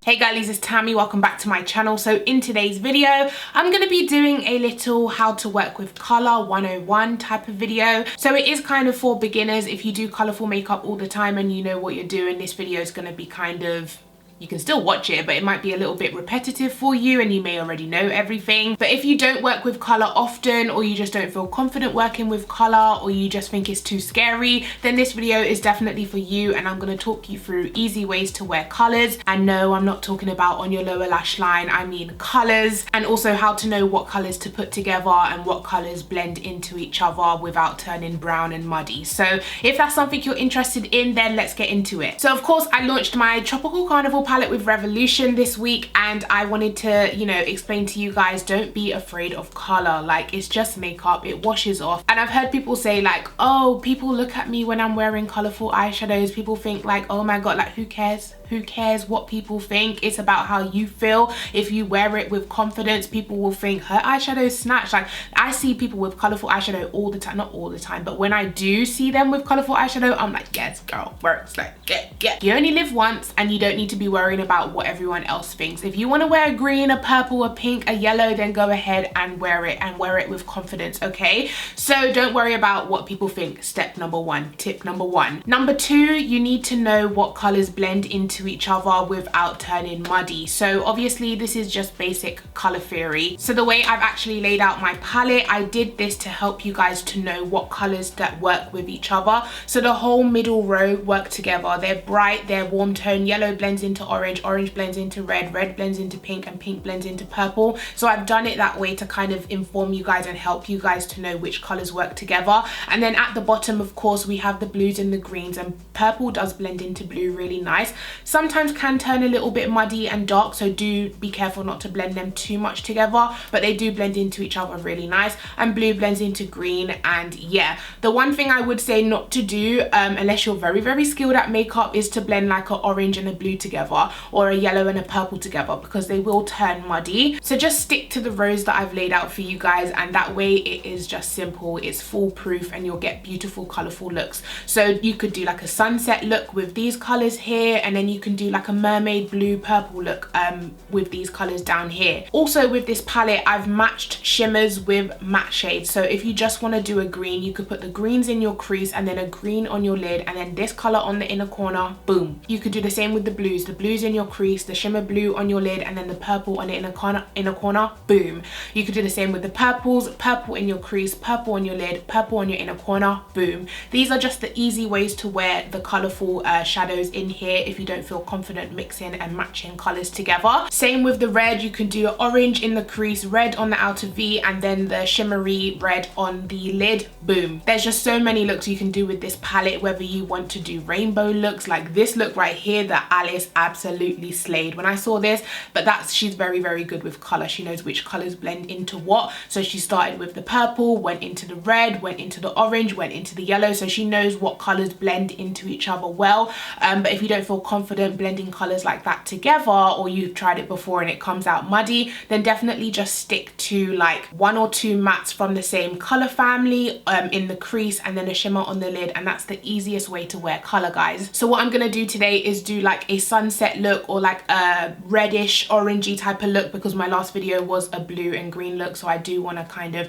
Hey girlies, it's Tammi, welcome back to my channel. So in today's video, I'm going to be doing a little how to work with colour 101 type of video. So it is kind of for beginners. If you do colourful makeup all the time and you know what you're doing, this video is going to be kind of, you can still watch it, but it might be a little bit repetitive for you and you may already know everything. But if you don't work with colour often, or you just don't feel confident working with colour, or you just think it's too scary, then this video is definitely for you. And I'm going to talk you through easy ways to wear colours. And no, I'm not talking about on your lower lash line, I mean colours, and also how to know what colours to put together and what colours blend into each other without turning brown and muddy. So if that's something you're interested in, then let's get into it. So of course I launched my Tropical Carnival palette with Revolution this week, and I wanted to, you know, explain to you guys, don't be afraid of color. Like, it's just makeup, it washes off. And I've heard people say like, oh, people look at me when I'm wearing colorful eyeshadows, people think like, oh my god, like who cares what people think? It's about how you feel. If you wear it with confidence, people will think her eyeshadow is snatched. Like, I see people with colorful eyeshadow all the time, not all the time, but when I do see them with colorful eyeshadow, I'm like, yes girl, works, like get. You only live once and you don't need to be worrying about what everyone else thinks. If you want to wear a green, a purple, a pink, a yellow, then go ahead and wear it with confidence, okay? So don't worry about what people think. Step number one, tip number one. Number two, you need to know what colors blend into each other without turning muddy. So obviously this is just basic color theory. So the way I've actually laid out my palette, I did this to help you guys to know what colors that work with each other. So the whole middle row work together. They're bright, they're warm tone. Yellow blends into orange, orange blends into red, red blends into pink, and pink blends into purple. So I've done it that way to kind of inform you guys and help you guys to know which colors work together. And then at the bottom, of course, we have the blues and the greens, and purple does blend into blue really nice. Sometimes can turn a little bit muddy and dark, so do be careful not to blend them too much together, but they do blend into each other really nice. And blue blends into green. And yeah, the one thing I would say not to do, unless you're very skilled at makeup, is to blend like an orange and a blue together, or a yellow and a purple together, because they will turn muddy. So just stick to the rows that I've laid out for you guys, and that way it is just simple, it's foolproof, and you'll get beautiful colorful looks. So you could do like a sunset look with these colors here, and then you can do like a mermaid blue purple look with these colors down here. Also with this palette, I've matched shimmers with matte shades. So if you just want to do a green, you could put the greens in your crease and then a green on your lid, and then this color on the inner corner, boom. You could do the same with the blues in your crease, the shimmer blue on your lid, and then the purple on the inner corner, boom. You could do the same with the purples, purple in your crease, purple on your lid, purple on your inner corner, boom. These are just the easy ways to wear the colorful shadows in here if you don't feel confident mixing and matching colors together. Same with the red, you can do orange in the crease, red on the outer V, and then the shimmery red on the lid, boom. There's just so many looks you can do with this palette, whether you want to do rainbow looks like this look right here that Alice absolutely slayed when I saw this. But she's very good with color. She knows which colors blend into what. So she started with the purple, went into the red, went into the orange, went into the yellow. So she knows what colors blend into each other well. But if you don't feel confident blending colors like that together, or you've tried it before and it comes out muddy, then definitely just stick to like one or two mattes from the same color family in the crease, and then a shimmer on the lid, and that's the easiest way to wear color, guys. So what I'm gonna do today is do like a sunset look, or like a reddish orangey type of look, because my last video was a blue and green look. So I do want to kind of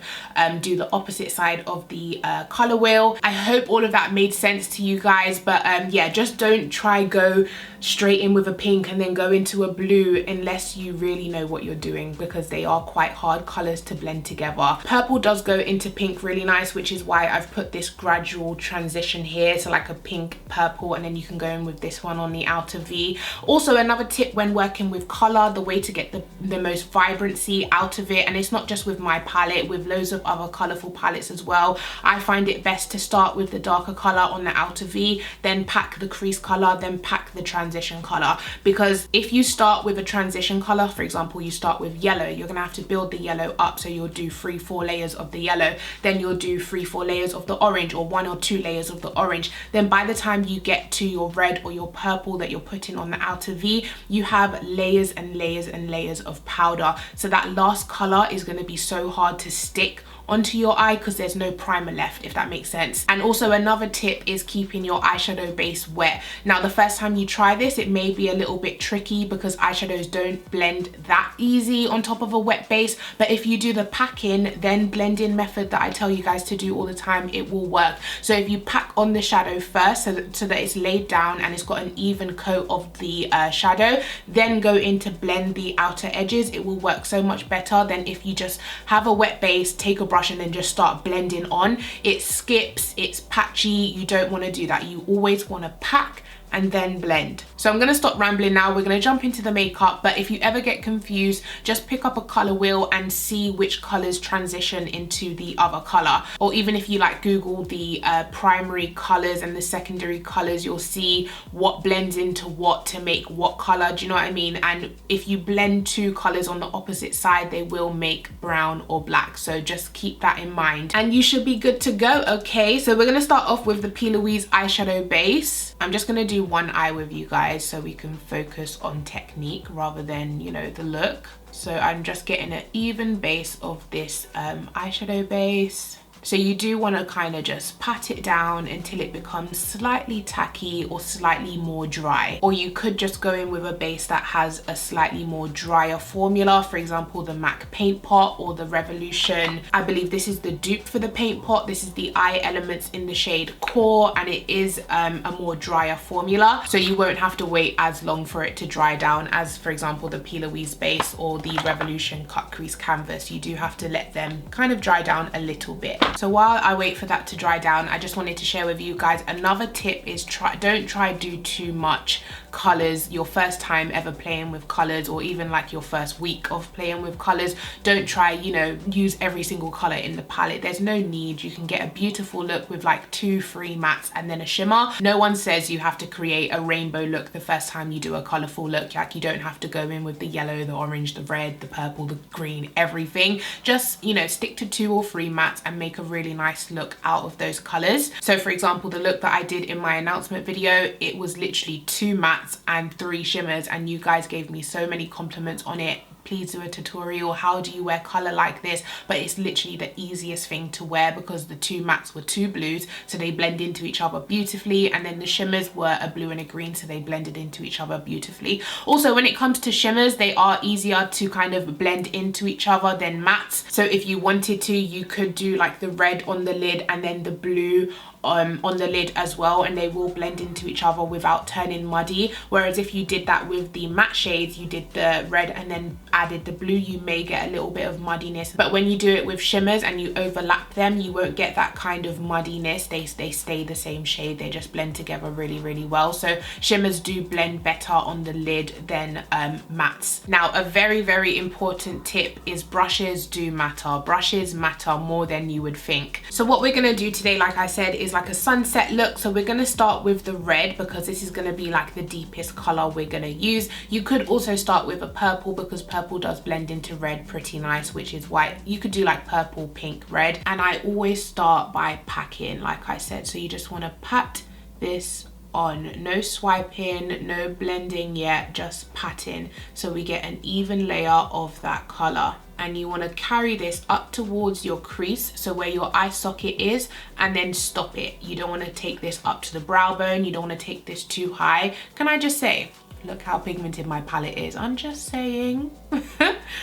do the opposite side of the color wheel. I hope all of that made sense to you guys, but yeah, just don't try go straight in with a pink and then go into a blue unless you really know what you're doing, because they are quite hard colors to blend together. Purple does go into pink really nice, which is why I've put this gradual transition here, so like a pink purple, and then you can go in with this one on the outer V. Also, another tip when working with color, the way to get the most vibrancy out of it, and it's not just with my palette, with loads of other colorful palettes as well, I find it best to start with the darker color on the outer V, then pack the crease color, then pack the transition color. Because if you start with a transition color, for example, you start with yellow, you're gonna have to build the yellow up. So you'll do 3-4 layers of the yellow, then you'll do 3-4 layers of the orange, or 1 or 2 layers of the orange. Then by the time you get to your red or your purple that you're putting on the outer V, you have layers and layers and layers of powder. So that last color is going to be so hard to stick onto your eye because there's no primer left, if that makes sense. And also another tip is keeping your eyeshadow base wet. Now the first time you try this, it may be a little bit tricky because eyeshadows don't blend that easy on top of a wet base, but if you do the packing then blending method that I tell you guys to do all the time, it will work. So if you pack on the shadow first so that it's laid down and it's got an even coat of the shadow, then go in to blend the outer edges, it will work so much better than if you just have a wet base, take a brush and then just start blending on. It skips, it's patchy, you don't want to do that. You always want to pack and then blend. So I'm gonna stop rambling now. We're gonna jump into the makeup, but if you ever get confused, just pick up a color wheel and see which colors transition into the other color. Or even if you like Google the primary colors and the secondary colors, you'll see what blends into what to make what color, do you know what I mean? And if you blend two colors on the opposite side, they will make brown or black. So just keep that in mind and you should be good to go, okay? So we're gonna start off with the P. Louise eyeshadow base. I'm just gonna do one eye with you guys so we can focus on technique rather than, you know, the look. So I'm just getting an even base of this eyeshadow base. So you do want to kind of just pat it down until it becomes slightly tacky or slightly more dry. Or you could just go in with a base that has a slightly more drier formula. For example, the MAC Paint Pot or the Revolution. I believe this is the dupe for the Paint Pot. This is the Eye Elements in the shade Core, and it is a more drier formula. So you won't have to wait as long for it to dry down as, for example, the P. Louise base or the Revolution Cut Crease Canvas. You do have to let them kind of dry down a little bit. So while I wait for that to dry down, I just wanted to share with you guys another tip is don't try do too much colors your first time ever playing with colors, or even like your first week of playing with colors. Don't try, you know, use every single color in the palette. There's no need. You can get a beautiful look with like 2-3 mattes and then a shimmer. No one says you have to create a rainbow look the first time you do a colorful look. Like, you don't have to go in with the yellow, the orange, the red, the purple, the green, everything. Just, you know, stick to 2 or 3 mattes and make a really nice look out of those colors. So for example, the look that I did in my announcement video, it was literally 2 mattes and 3 shimmers, and you guys gave me so many compliments on it. Please do a tutorial, how do you wear color like this? But it's literally the easiest thing to wear because the 2 mattes were 2 blues, so they blend into each other beautifully, and then the shimmers were a blue and a green, so they blended into each other beautifully. Also, when it comes to shimmers, they are easier to kind of blend into each other than mattes. So if you wanted to, you could do like the red on the lid and then the blue on the lid as well, and they will blend into each other without turning muddy. Whereas if you did that with the matte shades, you did the red and then added the blue, you may get a little bit of muddiness. But when you do it with shimmers and you overlap them, you won't get that kind of muddiness. They stay the same shade, they just blend together really, really well. So shimmers do blend better on the lid than mattes. Now, a very, very important tip is brushes do matter. Brushes matter more than you would think. So what we're gonna do today, like I said, is like a sunset look. So we're going to start with the red because this is going to be like the deepest color we're going to use. You could also start with a purple because purple does blend into red pretty nice, which is why you could do like purple, pink, red. And I always start by packing, like I said. So you just want to pat this on, no swiping, no blending yet, just patting, so we get an even layer of that color. And you want to carry this up towards your crease, so where your eye socket is, and then stop it. You don't want to take this up to the brow bone, you don't want to take this too high. Can I just say, look how pigmented my palette is, I'm just saying.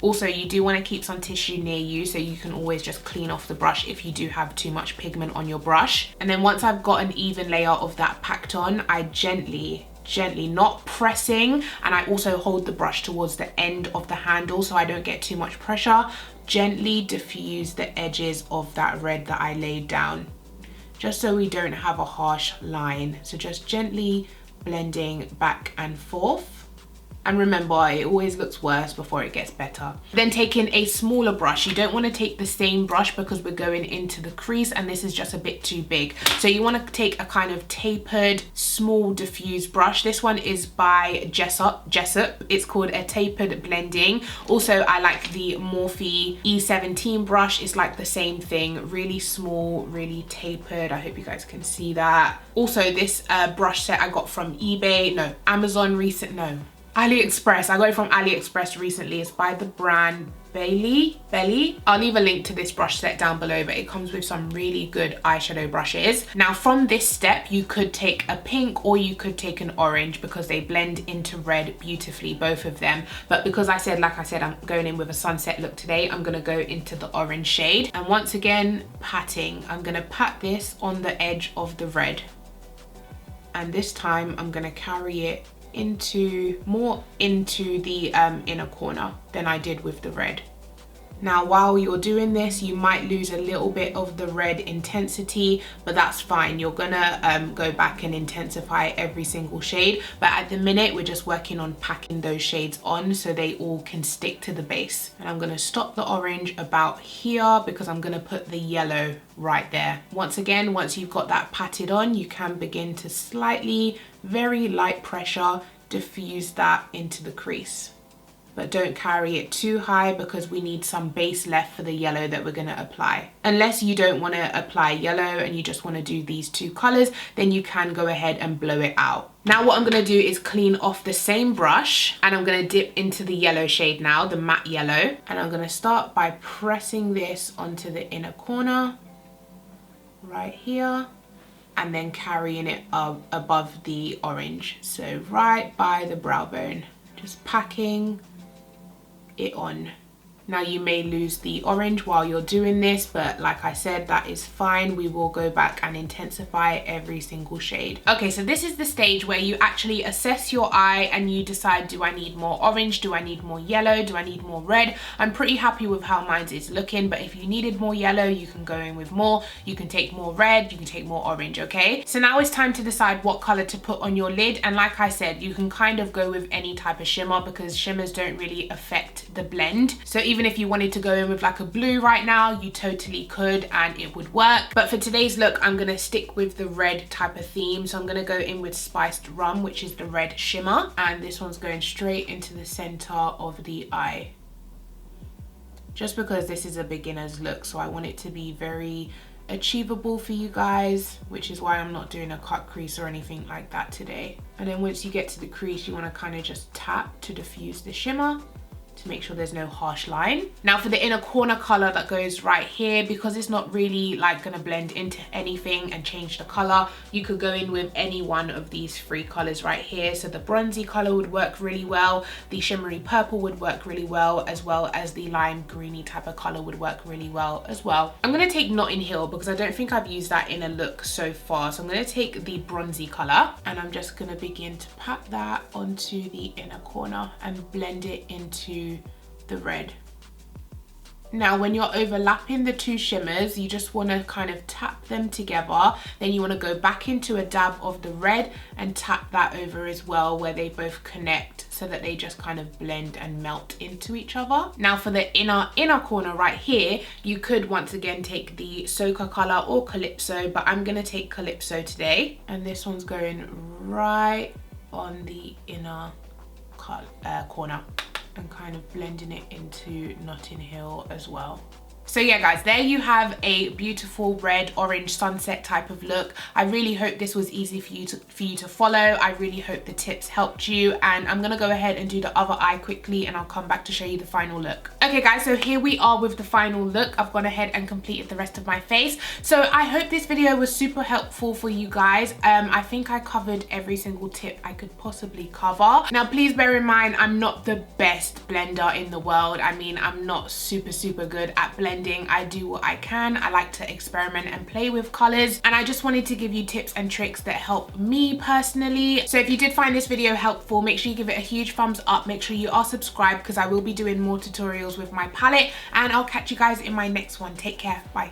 Also, you do want to keep some tissue near you so you can always just clean off the brush if you do have too much pigment on your brush. And then once I've got an even layer of that packed on, I gently, not pressing, and I also hold the brush towards the end of the handle so I don't get too much pressure, gently diffuse the edges of that red that I laid down, just so we don't have a harsh line. So just gently blending back and forth. And remember, it always looks worse before it gets better. Then taking a smaller brush. You don't want to take the same brush because we're going into the crease and this is just a bit too big. So you want to take a kind of tapered, small diffuse brush. This one is by Jessup. It's called a tapered blending. Also, I like the Morphe E17 brush. It's like the same thing, really small, really tapered. I hope you guys can see that. Also, this brush set I got from eBay, no, Amazon recent, no. AliExpress. I got it from AliExpress recently. It's by the brand Belly. I'll leave a link to this brush set down below, but it comes with some really good eyeshadow brushes. Now from this step, you could take a pink or you could take an orange because they blend into red beautifully, both of them. But because like I said, I'm going in with a sunset look today, I'm gonna go into the orange shade. And once again, patting. I'm gonna pat this on the edge of the red. And this time I'm gonna carry it more into the inner corner than I did with the red. Now while you're doing this, you might lose a little bit of the red intensity, but that's fine. You're gonna go back and intensify every single shade, but at the minute we're just working on packing those shades on so they all can stick to the base. And I'm gonna stop the orange about here because I'm gonna put the yellow right there. Once again, once you've got that patted on, you can begin to slightly, very light pressure, diffuse that into the crease. But don't carry it too high because we need some base left for the yellow that we're gonna apply. Unless you don't wanna apply yellow and you just wanna do these two colors, then you can go ahead and blow it out. Now what I'm gonna do is clean off the same brush and I'm gonna dip into the yellow shade now, the matte yellow. And I'm gonna start by pressing this onto the inner corner, right here, and then carrying it up above the orange. So right by the brow bone, just packing it on. Now you may lose the orange while you're doing this, but like I said, that is fine. We will go back and intensify every single shade. Okay, so this is the stage where you actually assess your eye and you decide, do I need more orange? Do I need more yellow? Do I need more red? I'm pretty happy with how mine is looking, but if you needed more yellow, you can go in with more. You can take more red, you can take more orange, okay? So now it's time to decide what color to put on your lid. And like I said, you can kind of go with any type of shimmer because shimmers don't really affect the blend. So even if you wanted to go in with like a blue right now, you totally could and it would work. But for today's look, I'm gonna stick with the red type of theme. So I'm gonna go in with Spiced Rum, which is the red shimmer. And this one's going straight into the center of the eye. Just because this is a beginner's look, so I want it to be very achievable for you guys, which is why I'm not doing a cut crease or anything like that today. And then once you get to the crease, you wanna kind of just tap to diffuse the shimmer to make sure there's no harsh line. Now for the inner corner color that goes right here, because it's not really like gonna blend into anything and change the color, you could go in with any one of these three colors right here. So the bronzy color would work really well, the shimmery purple would work really well as the lime greeny type of color would work really well as well. I'm gonna take Notting Hill because I don't think I've used that in a look so far. So I'm gonna take the bronzy color and I'm just gonna begin to pat that onto the inner corner and blend it into the red. Now when you're overlapping the two shimmers, you just want to kind of tap them together. Then you want to go back into a dab of the red and tap that over as well where they both connect so that they just kind of blend and melt into each other. Now for the inner corner right here, you could once again take the Soca color or Calypso, but I'm going to take Calypso today. And this one's going right on the inner corner and kind of blending it into Notting Hill as well. So yeah guys, there you have a beautiful red orange sunset type of look. I really hope this was easy for you to follow. I really hope the tips helped you, and I'm gonna go ahead and do the other eye quickly and I'll come back to show you the final look. Okay guys, so here we are with the final look. I've gone ahead and completed the rest of my face. So I hope this video was super helpful for you guys. I think I covered every single tip I could possibly cover. Now please bear in mind, I'm not the best blender in the world. I mean, I'm not super good at blending. I do what I can. I like to experiment and play with colors, and I just wanted to give you tips and tricks that help me personally. So if you did find this video helpful, make sure you give it a huge thumbs up. Make sure you are subscribed because I will be doing more tutorials with my palette, and I'll catch you guys in my next one. Take care. Bye.